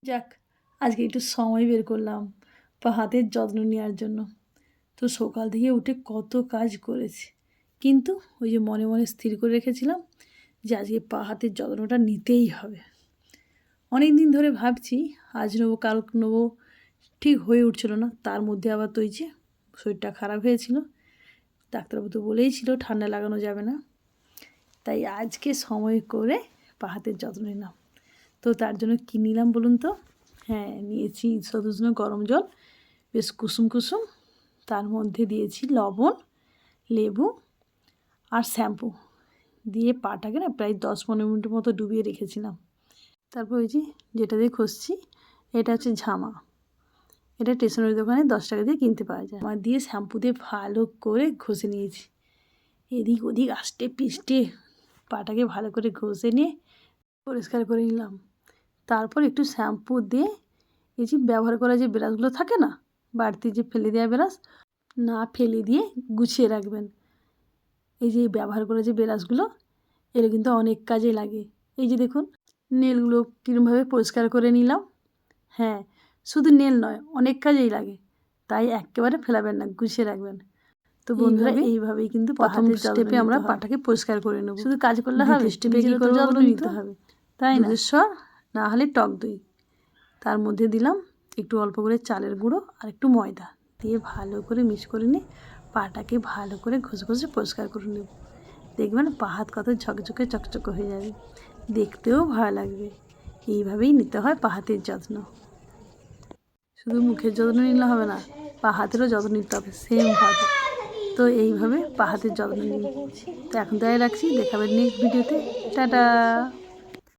যাক, আজকে একটু সময় বের করলাম পা হাতের যত্ন নেওয়ার জন্য। তো সকাল থেকে উঠে কত কাজ করেছি, কিন্তু ওই যে মনে মনে স্থির করে রেখেছিলাম যে আজকে পা হাতের যত্নটা নিতেই হবে। অনেক দিন ধরে ভাবছি আজ নেবো কাল নেবো, ঠিক হয়ে উঠছিল না। তার মধ্যে আবার তো ওই যে শরীরটা খারাপ হয়েছিল, ডাক্তারবাবু তো বলেই ছিল ঠান্ডা লাগানো যাবে না। তাই আজকে সময় করে পা হাতের যত্ন নিলাম। তো তার জন্য কী নিলাম বলুন তো? হ্যাঁ, নিয়েছি ঈষদুষ্ণ গরম জল, বেশ কুসুম কুসুম, তার মধ্যে দিয়েছি লবণ, লেবু আর শ্যাম্পু দিয়ে পাটাকে না প্রায় 10-15 মিনিটের মতো ডুবিয়ে রেখেছিলাম। তারপর ওই যে যেটা দিয়ে ঘষছি, এটা হচ্ছে ঝামা। এটা স্টেশনারি দোকানে 10 টাকা দিয়ে কিনতে পাওয়া যায়। আমার দিয়ে শ্যাম্পু দিয়ে ভালো করে ঘষে নিয়েছি, এদিক ওদিক আষ্টে পিষ্টে পাটাকে ভালো করে ঘষে নিয়ে পরিষ্কার করে নিলাম। তারপর একটু শ্যাম্পু দিয়ে এই যে ব্যবহার করা যে ব্রাশগুলো থাকে না, বাড়তি যে ফেলে দেওয়া ব্রাশ, না ফেলে দিয়ে গুছিয়ে রাখবেন। এই যে ব্যবহার করা যে ব্রাশগুলো, এগুলো কিন্তু অনেক কাজে লাগে। এই যে দেখুন, নেলগুলো কীরকমভাবে পরিষ্কার করে নিলাম। হ্যাঁ, শুধু নেল নয়, অনেক কাজেই লাগে, তাই একেবারে ফেলাবেন না, গুছিয়ে রাখবেন। তো বন্ধুরা, এইভাবেই কিন্তু প্রথম স্টেপে আমরা পাটাকে পরিষ্কার করে নেব। শুধু কাজ করলে হবে? স্টেপে কী করবো যত্ন নিতে হবে, তাই না? দুধের স্বর না হলে টক দই, তার মধ্যে দিলাম একটু অল্প করে চালের গুঁড়ো আর একটু ময়দা দিয়ে ভালো করে মিক্স করে নিয়ে পাটাকে ভালো করে ঘষে ঘষে পরিষ্কার করে নেব। দেখবেন পা হাত কত ঝকঝকে চকচকে হয়ে যাবে, দেখতেও ভালো লাগবে। এইভাবেই নিতে হয় পা হাতের যত্ন। শুধু মুখের যত্ন নিলে হবে না, পা হাতেরও যত্ন নিতে হবে সেমভাবে। তো এইভাবে পা হাতের যত্ন নিন। তো এখন তাই রাখছি, দেখাবেন নেক্সট ভিডিওতে। টাটা।